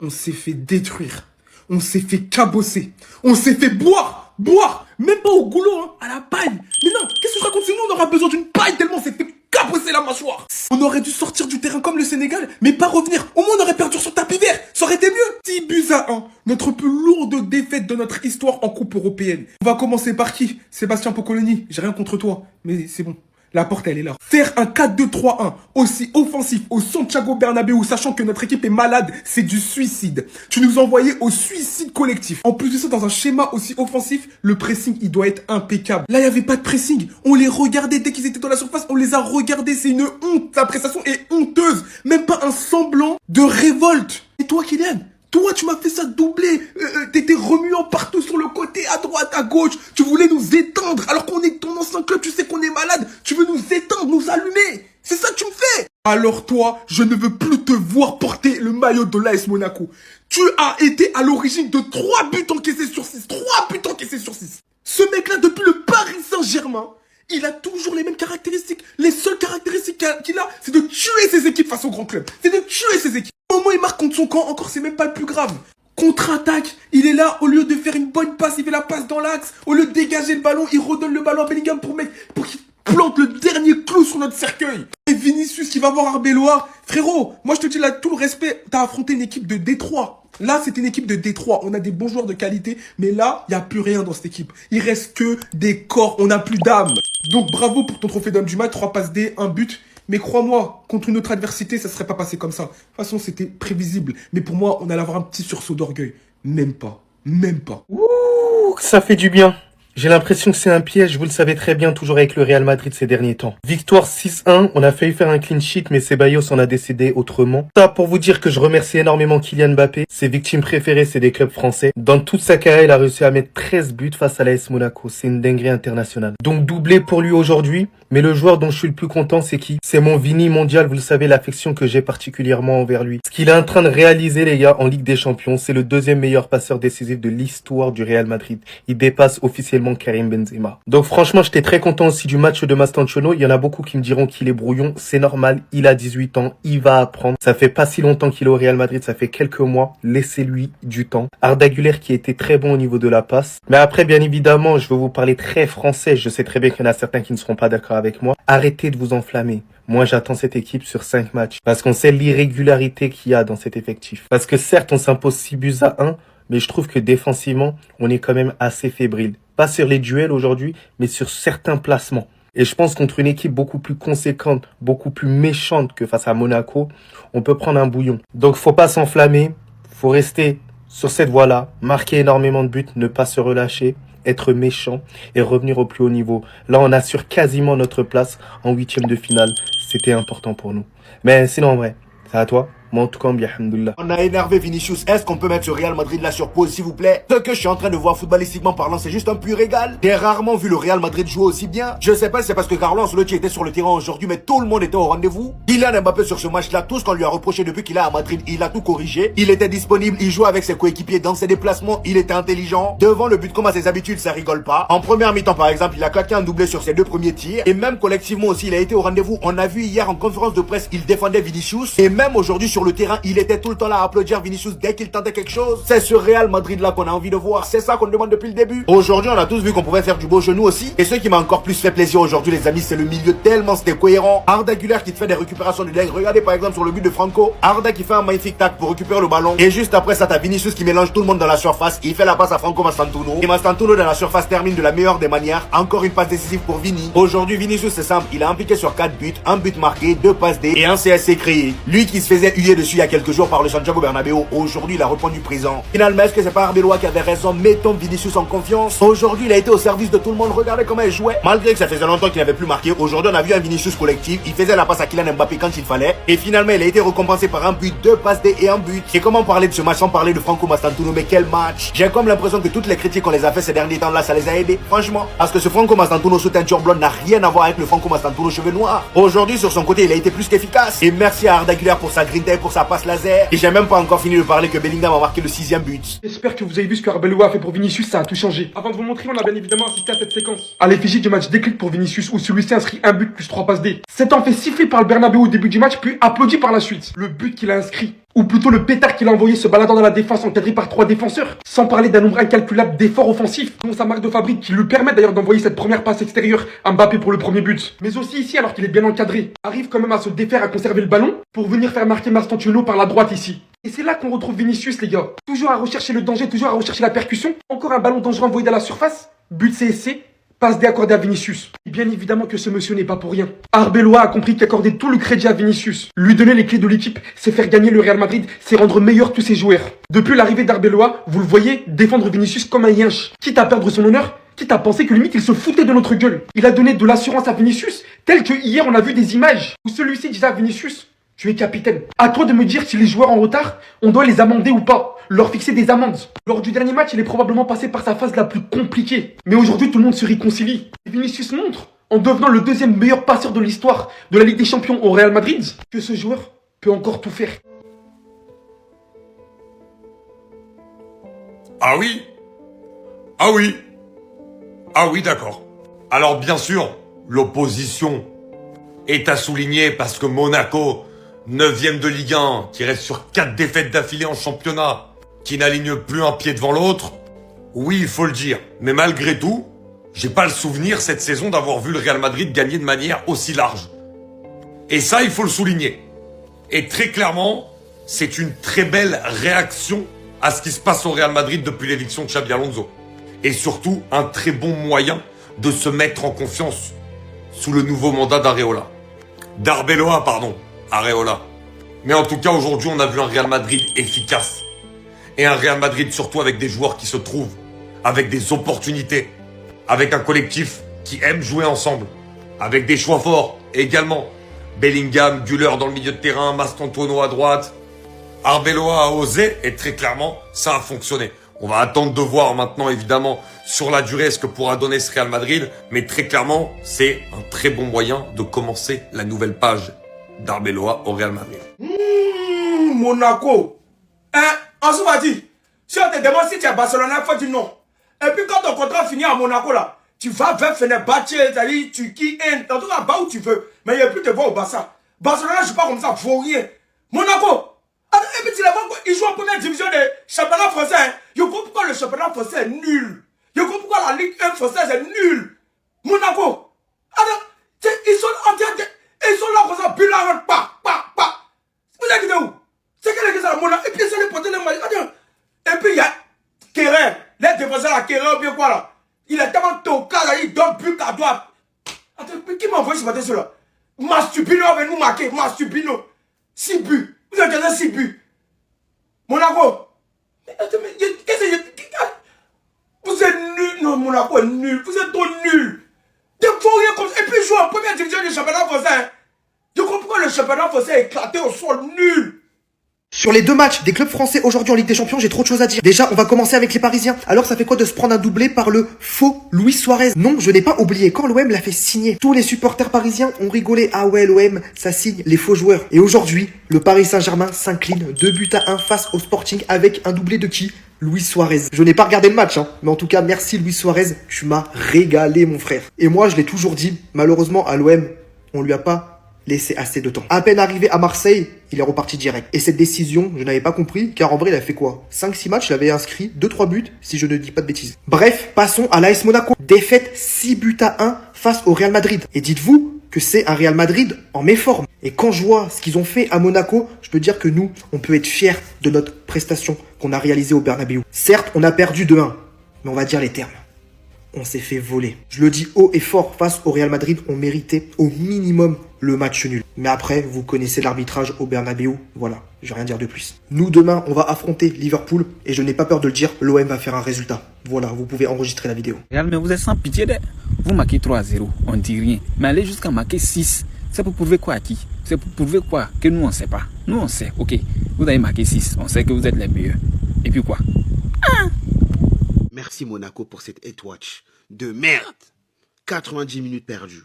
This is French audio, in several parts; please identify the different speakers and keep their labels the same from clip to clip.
Speaker 1: On s'est fait détruire. On s'est fait cabosser. On s'est fait boire. Même pas au goulot, hein, à la paille. Mais non, qu'est-ce que je raconte? Sinon, on aura besoin d'une paille tellement on s'est fait cabosser la mâchoire. On aurait dû sortir du terrain comme le Sénégal, mais pas revenir. Au moins, on aurait perdu sur tapis vert. Ça aurait été mieux. 10 buts à 1. Notre plus lourde défaite de notre histoire en coupe européenne. On va commencer par qui? Sébastien Pocoloni. J'ai rien contre toi, mais c'est bon. La porte, elle est là. Faire un 4-2-3-1 aussi offensif au Santiago Bernabéu, sachant que notre équipe est malade, c'est du suicide. Tu nous as envoyés au suicide collectif. En plus de ça, dans un schéma aussi offensif, le pressing, il doit être impeccable. Là, il n'y avait pas de pressing. On les regardait dès qu'ils étaient dans la surface. On les a regardés. C'est une honte. La prestation est honteuse. Même pas un semblant de révolte. Et toi, Kylian? Toi, tu m'as fait ça doubler. T'étais remuant partout sur le côté, à droite, à gauche. Tu voulais nous éteindre. Alors qu'on est ton ancien club, tu sais qu'on est malade. Tu veux nous éteindre, nous allumer. C'est ça que tu me fais. Alors toi, je ne veux plus te voir porter le maillot de l'AS Monaco. Tu as été à l'origine de 3 buts encaissés sur 6. 3 buts encaissés sur 6. Ce mec-là, depuis le Paris Saint-Germain, il a toujours les mêmes caractéristiques. Les seules caractéristiques qu'il a, c'est de tuer ses équipes face au grand club. C'est de tuer ses équipes. Au moment où il marque contre son camp, encore c'est même pas le plus grave. Contre-attaque, il est là, au lieu de faire une bonne passe, il fait la passe dans l'axe. Au lieu de dégager le ballon, il redonne le ballon à Bellingham pour qu'il plante le dernier clou sur notre cercueil. Et Vinicius qui va voir Arbeloa. Frérot, moi je te dis là, tout le respect, t'as affronté une équipe de Détroit. Là, c'est une équipe de Détroit. On a des bons joueurs de qualité, mais là, il n'y a plus rien dans cette équipe. Il reste que des corps, on n'a plus d'âme. Donc bravo pour ton trophée d'homme du match, 3 passes D, 1 but. Mais crois-moi, contre une autre adversité, ça ne serait pas passé comme ça. De toute façon, c'était prévisible. Mais pour moi, on allait avoir un petit sursaut d'orgueil. Même pas. Même pas.
Speaker 2: Ouh, ça fait du bien. J'ai l'impression que c'est un piège, vous le savez très bien, toujours avec le Real Madrid ces derniers temps. Victoire 6-1, on a failli faire un clean sheet, mais Ceballos en a décidé autrement. Ça pour vous dire que je remercie énormément Kylian Mbappé. Ses victimes préférées, c'est des clubs français. Dans toute sa carrière, il a réussi à mettre 13 buts face à l'AS Monaco. C'est une dinguerie internationale. Donc doublé pour lui aujourd'hui. Mais le joueur dont je suis le plus content, c'est qui? C'est mon Vini mondial, vous le savez, l'affection que j'ai particulièrement envers lui. Ce qu'il est en train de réaliser, les gars, en Ligue des Champions, c'est le 2e meilleur passeur décisif de l'histoire du Real Madrid. Il dépasse officiellement Karim Benzema. Donc franchement, j'étais très content aussi du match de Mastantuono. Il y en a beaucoup qui me diront qu'il est brouillon. C'est normal, il a 18 ans, il va apprendre. Ça fait pas si longtemps qu'il est au Real Madrid, ça fait quelques mois. Laissez-lui du temps. Arda Güler qui était très bon au niveau de la passe. Mais après, bien évidemment, je vais vous parler très français. Je sais très bien qu'il y en a certains qui ne seront pas d'accord avec moi. Arrêtez de vous enflammer. Moi, j'attends cette équipe sur 5 matchs. Parce qu'on sait l'irrégularité qu'il y a dans cet effectif. Parce que certes, on s'impose 6 buts à 1, mais je trouve que défensivement, on est quand même assez fébrile. Pas sur les duels aujourd'hui, mais sur certains placements. Et je pense contre une équipe beaucoup plus conséquente, beaucoup plus méchante que face à Monaco, on peut prendre un bouillon. Donc, faut pas s'enflammer. Faut rester sur cette voie-là. Marquer énormément de buts, ne pas se relâcher. Être méchant et revenir au plus haut niveau. Là, on assure quasiment notre place en 8e de finale. C'était important pour nous. Mais sinon, en vrai, c'est à toi. Moi, en tout cas, alhamdoulilah.
Speaker 3: On a énervé Vinicius. Est-ce qu'on peut mettre ce Real Madrid là sur pause, s'il vous plaît? Ce que je suis en train de voir footballistiquement parlant, c'est juste un pur régal. J'ai rarement vu le Real Madrid jouer aussi bien. Je sais pas si c'est parce que Carlo Ancelotti était sur le terrain aujourd'hui, mais tout le monde était au rendez-vous. Kylian Mbappé sur ce match-là, tout ce qu'on lui a reproché depuis qu'il est à Madrid, il a tout corrigé. Il était disponible, il jouait avec ses coéquipiers dans ses déplacements, il était intelligent. Devant le but comme à ses habitudes, ça rigole pas. En première mi-temps, par exemple, il a claqué un doublé sur ses 2 premiers tirs. Et même collectivement aussi, il a été au rendez-vous. On a vu hier en conférence de presse, il défendait Vinicius. Et même aujourd'hui sur le terrain, il était tout le temps là à applaudir Vinicius dès qu'il tentait quelque chose. C'est ce Real Madrid là qu'on a envie de voir. C'est ça qu'on demande depuis le début. Aujourd'hui, on a tous vu qu'on pouvait faire du beau genou aussi. Et ce qui m'a encore plus fait plaisir aujourd'hui, les amis, c'est le milieu tellement c'était cohérent. Arda Güler qui te fait des récupérations de dingue. Regardez par exemple sur le but de Franco. Arda qui fait un magnifique tac pour récupérer le ballon. Et juste après ça, t'as Vinicius qui mélange tout le monde dans la surface. Il fait la passe à Franco Mastantuono. Et Mastantuono dans la surface termine de la meilleure des manières. Encore une passe décisive pour Vini. Aujourd'hui, Vinicius c'est simple. Il a impliqué sur 4 buts, un but marqué, 2 passes D et un CSC créé. Lui qui se faisait huer dessus il y a quelques jours par le Santiago Bernabéu, aujourd'hui il a répondu présent. Finalement, est-ce que c'est pas Arbeloa qui avait raison? Mettons Vinicius en confiance. Aujourd'hui, il a été au service de tout le monde. Regardez comment il jouait. Malgré que ça faisait longtemps qu'il n'avait plus marqué, aujourd'hui on a vu un Vinicius collectif. Il faisait la passe à Kylian Mbappé quand il fallait. Et finalement, il a été récompensé par un but, 2 passes D et un but. Et comment parler de ce match sans parler de Franco Mastantuono? Mais quel match! J'ai comme l'impression que toutes les critiques qu'on les a fait ces derniers temps là, ça les a aidés. Franchement. Parce que ce Franco Mastantuono sous teinture blonde n'a rien à voir avec le Franco Mastantuono cheveux noirs. Aujourd'hui, sur son côté, il a été plus qu'efficace. Et merci à Arda Güler pour sa grinta et pour sa passe laser. Et j'ai même pas encore fini de parler que Bellingham a marqué le 6e but.
Speaker 1: J'espère que vous avez vu ce que Arbeloa a fait pour Vinicius, ça a tout changé. Avant de vous montrer, on a bien évidemment assisté à cette séquence. À l'effigie du match déclic pour Vinicius, où celui-ci inscrit un but plus 3 passes D. S'étant fait siffler par le Bernabéu au début du match, puis applaudi par la suite. Le but qu'il a inscrit Ou plutôt le pétard qu'il a envoyé se baladant dans la défense encadré par 3 défenseurs. Sans parler d'un nombre incalculable d'efforts offensifs, dont sa marque de fabrique qui lui permet d'ailleurs d'envoyer cette première passe extérieure à Mbappé pour le premier but. Mais aussi ici, alors qu'il est bien encadré, arrive quand même à se défaire à conserver le ballon pour venir faire marquer Mastantuono par la droite ici. Et c'est là qu'on retrouve Vinicius, les gars. Toujours à rechercher le danger, toujours à rechercher la percussion. Encore un ballon dangereux envoyé dans la surface. But CSC. Passe D accordé à Vinicius. Et bien évidemment que ce monsieur n'est pas pour rien. Arbeloa a compris qu'accorder tout le crédit à Vinicius, lui donner les clés de l'équipe, c'est faire gagner le Real Madrid, c'est rendre meilleurs tous ses joueurs. Depuis l'arrivée d'Arbeloa, vous le voyez défendre Vinicius comme un yinche. Quitte à perdre son honneur, quitte à penser que limite il se foutait de notre gueule. Il a donné de l'assurance à Vinicius, tel que hier on a vu des images où celui-ci disait à Vinicius: tu es capitaine. À toi de me dire si les joueurs en retard, on doit les amender ou pas. Leur fixer des amendes. Lors du dernier match, il est probablement passé par sa phase la plus compliquée. Mais aujourd'hui, tout le monde se réconcilie. Et Vinicius montre, en devenant le deuxième meilleur passeur de l'histoire de la Ligue des Champions au Real Madrid, que ce joueur peut encore tout faire.
Speaker 4: Ah oui? Ah oui? Ah oui, d'accord. Alors bien sûr, l'opposition est à souligner parce que Monaco, 9e de Ligue 1, qui reste sur 4 défaites d'affilée en championnat, qui n'aligne plus un pied devant l'autre. Oui, il faut le dire. Mais malgré tout, j'ai pas le souvenir cette saison d'avoir vu le Real Madrid gagner de manière aussi large. Et ça, il faut le souligner. Et très clairement, c'est une très belle réaction à ce qui se passe au Real Madrid depuis l'éviction de Xabi Alonso. Et surtout, un très bon moyen de se mettre en confiance sous le nouveau mandat d'Areola. D'Arbeloa, pardon. Areola. Mais en tout cas, aujourd'hui, on a vu un Real Madrid efficace. Et un Real Madrid surtout avec des joueurs qui se trouvent, avec des opportunités, avec un collectif qui aime jouer ensemble, avec des choix forts également. Bellingham, Güler dans le milieu de terrain, Mastantuono à droite. Arbeloa a osé et très clairement, ça a fonctionné. On va attendre de voir maintenant évidemment sur la durée ce que pourra donner ce Real Madrid, mais très clairement, c'est un très bon moyen de commencer la nouvelle page d'Arbeloa au Real Madrid.
Speaker 3: Monaco. Hein? En ce dit, si on te demande si tu es à Barcelone, il faut dire non. Et puis quand ton contrat finit à Monaco, là, tu vas vers Fenerbahçe, c'est-à-dire Turquie, Inde, en tout cas, va où tu veux. Mais il n'y a plus de voir au Barça. Barcelone, je ne suis pas comme ça, vaut rien. Monaco. Et puis tu les vois, ils jouent en première division de championnat français. Hein. Je comprends pourquoi le championnat français est nul. Je comprends pourquoi la Ligue 1 française est nulle. Monaco. Ils sont là comme ça, Bulan, pa. Vous êtes où? C'est quelle église à Monaco? Et puis ils sont les potes de l'Allemagne. Et puis il y a Kerrer. Les défenseurs à Kerrer, ou bien quoi là? Il est tellement tocard là, il donne but à droite. Attends, qui m'a envoyé ce matin sur là? Mastupino avait nous marqué, Mastupino. 6 buts. Vous avez gagné 6 buts. Monaco. Qu'est-ce que vous êtes nuls. Non, Monaco est nul. Vous êtes trop nuls. Des faux rien comme ça. Et puis jouer en première division du championnat français. Je comprends pourquoi le championnat français est éclaté au sol nul.
Speaker 5: Sur les 2 matchs des clubs français aujourd'hui en Ligue des Champions, j'ai trop de choses à dire. Déjà, on va commencer avec les Parisiens. Alors, ça fait quoi de se prendre un doublé par le faux Luis Suarez? Non, je n'ai pas oublié. Quand l'OM l'a fait signer, tous les supporters parisiens ont rigolé. Ah ouais, l'OM, ça signe les faux joueurs. Et aujourd'hui, le Paris Saint-Germain s'incline 2-1 face au Sporting avec un doublé de qui? Luis Suarez. Je n'ai pas regardé le match, hein. Mais en tout cas, merci Luis Suarez. Tu m'as régalé, mon frère. Et moi, je l'ai toujours dit. Malheureusement, à l'OM, on lui a pas laissé assez de temps. À peine arrivé à Marseille, il est reparti direct. Et cette décision, je n'avais pas compris, car en vrai, il a fait quoi? 5-6 matchs, il avait inscrit 2-3 buts, si je ne dis pas de bêtises. Bref, passons à l'AS Monaco. Défaite 6-1 face au Real Madrid. Et dites-vous que c'est un Real Madrid en méforme. Et quand je vois ce qu'ils ont fait à Monaco, je peux dire que nous, on peut être fiers de notre prestation qu'on a réalisée au Bernabéu. Certes, on a perdu 2-1, mais on va dire les termes. On s'est fait voler. Je le dis haut et fort, face au Real Madrid, on méritait au minimum le match nul. Mais après, vous connaissez l'arbitrage au Bernabéu, voilà, je vais rien dire de plus. Nous, demain, on va affronter Liverpool, et je n'ai pas peur de le dire, l'OM va faire un résultat. Voilà, vous pouvez enregistrer la vidéo.
Speaker 6: Real, mais vous êtes sans pitié, vous marquez 3-0, on dit rien. Mais allez jusqu'à marquer 6, c'est pour prouver quoi à qui? C'est pour prouver quoi? Que nous, on ne sait pas. Nous, on sait, ok, vous avez marqué 6, on sait que vous êtes les meilleurs. Et puis quoi?
Speaker 7: Merci Monaco pour cette hate-watch de merde. 90 minutes perdues.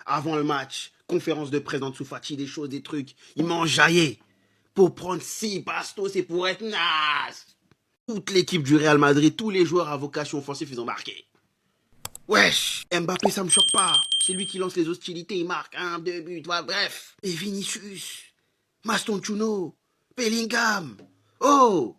Speaker 7: Avant le match, conférence de presse d'Ansu Fati, des choses, des trucs. Ils m'ont enjaillé. Pour prendre 6 bastos, c'est pour être naze. Toute l'équipe du Real Madrid, tous les joueurs à vocation offensive, ils ont marqué. Wesh, Mbappé, ça me choque pas. C'est lui qui lance les hostilités, il marque 1, 2 buts, voilà, bref. Et Vinicius, Mastantuono, Bellingham. Oh.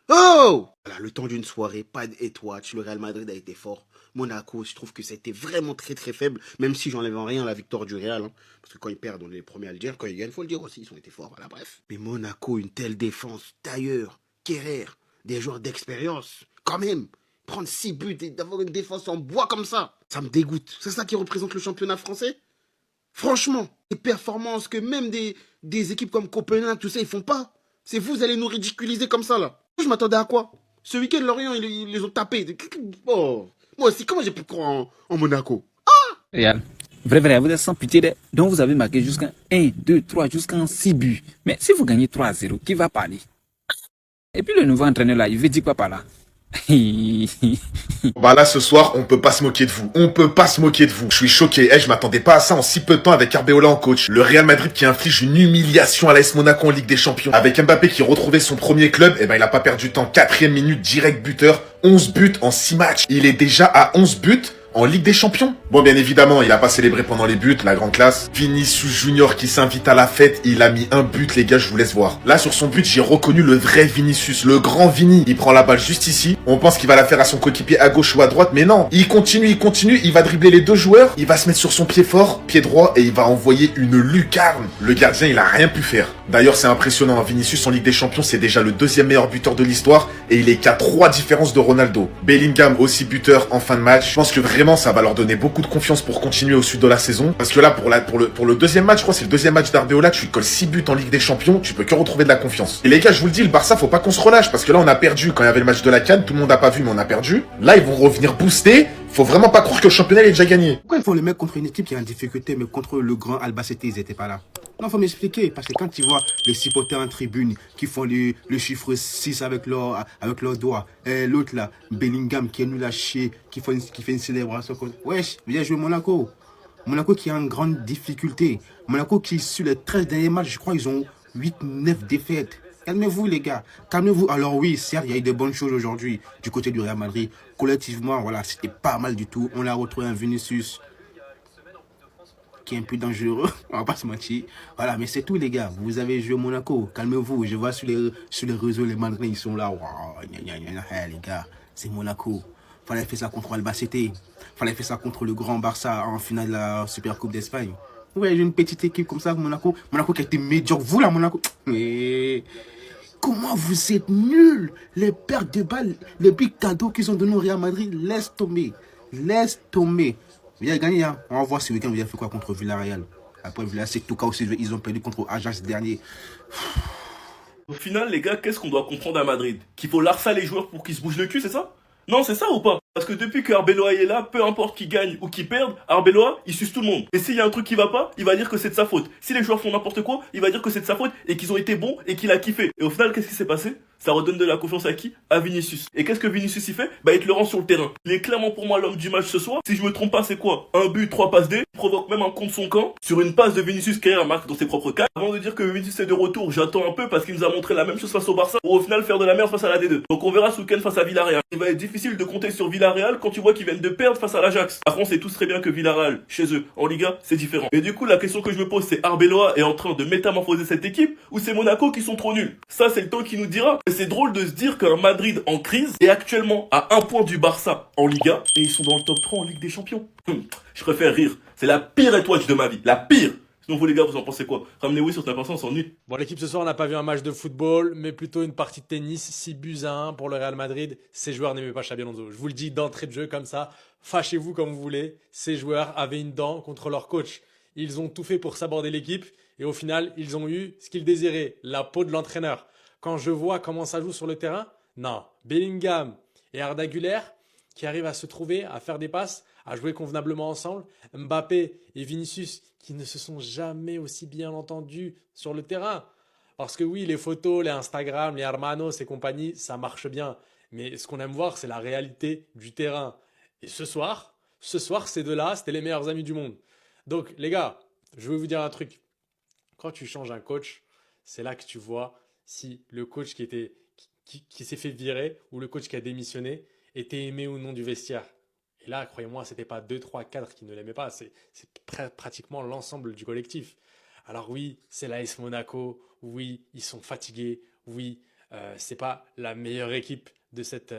Speaker 7: Oh. Voilà, le temps d'une soirée, pas d'Etwatch, le Real Madrid a été fort. Monaco, je trouve que c'était vraiment très très faible, même si j'enlève en rien la victoire du Real. Hein, parce que quand ils perdent, on est les premiers à le dire. Quand ils gagnent, il faut le dire aussi, ils ont été forts. Voilà, bref. Mais Monaco, une telle défense. D'ailleurs, Kerrer, des joueurs d'expérience. Quand même, prendre 6 buts et d'avoir une défense en bois comme ça me dégoûte. C'est ça qui représente le championnat français? Franchement, les performances que même des équipes comme Copenhague, tout ça, ils font pas. C'est vous allez nous ridiculiser comme ça, là. Je m'attendais à quoi? Ce week-end, Lorient, ils les ont tapés. Oh. Moi aussi, comment j'ai pu croire en Monaco?
Speaker 6: Real. Vrai, vous êtes sans pitié. Donc vous avez marqué jusqu'à 1, 2, 3, jusqu'à 6 buts. Mais si vous gagnez 3-0, qui va parler? Et puis le nouveau entraîneur là, il veut dire quoi par là?
Speaker 2: Bah là, ce soir, on peut pas se moquer de vous. On peut pas se moquer de vous. Je suis choqué. Je m'attendais pas à ça en si peu de temps avec Arbeloa en coach. Le Real Madrid qui inflige une humiliation à l'AS Monaco en Ligue des Champions. Avec Mbappé qui retrouvait son premier club, il a pas perdu de temps. 4e minute, direct buteur. 11 buts en 6 matchs. Il est déjà à 11 buts en Ligue des Champions. Bon, bien évidemment, il a pas célébré pendant les buts, la grande classe. Vinicius Junior qui s'invite à la fête, il a mis un but, les gars, je vous laisse voir. Là, sur son but, j'ai reconnu le vrai Vinicius, le grand Vini. Il prend la balle juste ici. On pense qu'il va la faire à son coéquipier à gauche ou à droite, mais non. Il continue, il va dribbler les deux joueurs. Il va se mettre sur son pied fort, pied droit, et il va envoyer une lucarne. Le gardien, il a rien pu faire. D'ailleurs, c'est impressionnant, Vinicius en Ligue des Champions, c'est déjà le 2e meilleur buteur de l'histoire, et il est qu'à 3 différences de Ronaldo. Bellingham aussi buteur en fin de match. Je pense que vraiment, ça va leur donner beaucoup de confiance pour continuer au sud de la saison. Parce que là, pour le 2e match, je crois que c'est le 2e match d'Arbeola, tu colles 6 buts en Ligue des Champions, tu peux que retrouver de la confiance. Et les gars, je vous le dis, le Barça, faut pas qu'on se relâche, parce que là, on a perdu quand il y avait le match de la CAN, tout le monde a pas vu, mais on a perdu. Là, ils vont revenir booster. Faut vraiment pas croire que le championnat est déjà gagné.
Speaker 8: Pourquoi ils font le mec contre une équipe qui est en difficulté, mais contre le grand Albacete, ils étaient pas là? Non, faut m'expliquer, parce que quand tu vois les supporters en tribune qui font le chiffre 6 avec leurs doigts, et l'autre là, Bellingham qui est nul à chier, qui fait une célébration comme... Wesh, viens jouer Monaco. Monaco qui est en grande difficulté. Monaco qui, sur les 13 derniers matchs, je crois, ils ont 8-9 défaites. Calmez-vous les gars, calmez-vous. Alors oui, certes, il y a eu de bonnes choses aujourd'hui du côté du Real Madrid. Collectivement, voilà, c'était pas mal du tout. On a retrouvé un Vinicius qui est un peu dangereux, on va pas se mentir. Voilà, mais c'est tout les gars. Vous avez joué Monaco, calmez-vous. Je vois sur les réseaux, les Madrid, ils sont là. Waouh, les gars, c'est Monaco. Fallait faire ça contre Albacete. Fallait faire ça contre le grand Barça en finale de la Super Coupe d'Espagne. Ouais, j'ai une petite équipe comme ça, Monaco. Monaco qui a été médiocre. Vous là, Monaco. Mais comment vous êtes nuls? Les pertes de balles, les big cadeaux qu'ils ont donnés au Real Madrid, laisse tomber. Laisse tomber. Vous avez gagné, hein. On va voir ce week-end, vous avez fait quoi contre Villarreal. Après, Villarreal, c'est tout cas aussi, ils ont perdu contre Ajax dernier.
Speaker 9: Au final, les gars, qu'est-ce qu'on doit comprendre à Madrid? Qu'il faut larcer les joueurs pour qu'ils se bougent le cul, c'est ça? Non, c'est ça ou pas? Parce que depuis que Arbeloa est là, peu importe qui gagne ou qui perde, Arbeloa, il suce tout le monde. Et s'il y a un truc qui va pas, il va dire que c'est de sa faute. Si les joueurs font n'importe quoi, il va dire que c'est de sa faute et qu'ils ont été bons et qu'il a kiffé. Et au final, qu'est-ce qui s'est passé? Ça redonne de la confiance à qui? À Vinicius. Et qu'est-ce que Vinicius y fait? Bah, il te le rend sur le terrain. Il est clairement pour moi l'homme du match ce soir. Si je me trompe pas, c'est quoi? Un but, 3 passes D. Il provoque même un contre son camp. Sur une passe de Vinicius qui marque dans ses propres cas. Avant de dire que Vinicius est de retour, j'attends un peu parce qu'il nous a montré la même chose face au Barça. Pour au final faire de la merde face à la D2. Donc on verra ce week-end face à Villarreal. Il va être difficile de compter sur Villarreal quand tu vois qu'ils viennent de perdre face à l'Ajax. Par contre, c'est tous très bien que Villarreal, chez eux, en Liga, c'est différent. Et du coup, la question que je me pose, c'est Arbeloa est en train de métamorphoser cette équipe ou c'est Monaco qui sont trop nuls? Ça, c'est le temps qui nous dira. Et c'est drôle de se dire qu'un Madrid en crise est actuellement à 1 point du Barça en Liga et ils sont dans le top 3 en Ligue des Champions. Je préfère rire. C'est la pire étoile de ma vie. La pire. Sinon, vous les gars, vous en pensez quoi? Ramenez-vous sur ta personne, on s'ennuie.
Speaker 10: Bon, l'équipe ce soir n'a pas vu un match de football, mais plutôt une partie de tennis. 6-1 pour le Real Madrid. Ces joueurs n'aimaient pas Xabi Alonso. Je vous le dis d'entrée de jeu comme ça. Fâchez-vous comme vous voulez. Ces joueurs avaient une dent contre leur coach. Ils ont tout fait pour s'aborder l'équipe et au final, ils ont eu ce qu'ils désiraient, la peau de l'entraîneur. Quand je vois comment ça joue sur le terrain, non. Bellingham et Arda Güler qui arrivent à se trouver, à faire des passes, à jouer convenablement ensemble. Mbappé et Vinicius qui ne se sont jamais aussi bien entendus sur le terrain. Parce que oui, les photos, les Instagram, les Hermanos et compagnie, ça marche bien. Mais ce qu'on aime voir, c'est la réalité du terrain. Et ce soir, ces deux-là, c'était les meilleurs amis du monde. Donc les gars, je vais vous dire un truc. Quand tu changes un coach, c'est là que tu vois si le coach qui s'est fait virer ou le coach qui a démissionné était aimé ou non du vestiaire. Et là, croyez-moi, c'était pas 2, 3, 4 qui ne l'aimaient pas, c'est pratiquement l'ensemble du collectif. Alors oui, c'est l'AS Monaco, oui, ils sont fatigués, Oui, c'est pas la meilleure équipe de cette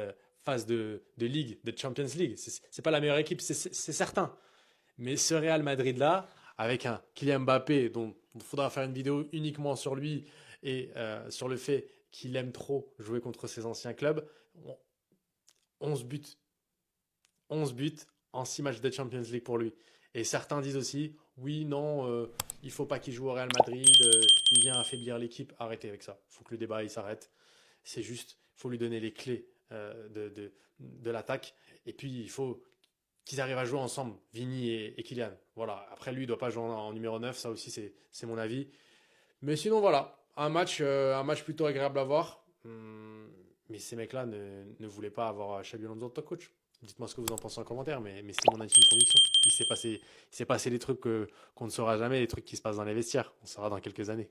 Speaker 10: phase de Ligue, de Champions League. C'est pas la meilleure équipe, c'est certain. Mais ce Real Madrid-là, avec un Kylian Mbappé dont il faudra faire une vidéo uniquement sur lui et sur le fait qu'il aime trop jouer contre ses anciens clubs, 11 buts. 11 buts en 6 matchs de Champions League pour lui. Et certains disent aussi, oui, non, il faut pas qu'il joue au Real Madrid, il vient affaiblir l'équipe. Arrêtez avec ça. Il faut que le débat il s'arrête. C'est juste, il faut lui donner les clés de l'attaque. Et puis, il faut qu'ils arrivent à jouer ensemble, Vini et Kylian. Voilà. Après, lui, il doit pas jouer en numéro 9. Ça aussi, c'est mon avis. Mais sinon, voilà. Un match plutôt agréable à voir. Mais ces mecs-là ne voulaient pas avoir Xabi Alonso en tant que coach. Dites-moi ce que vous en pensez en commentaire, mais c'est mon intime conviction. Il s'est passé des trucs qu'on ne saura jamais, des trucs qui se passent dans les vestiaires. On saura dans quelques années.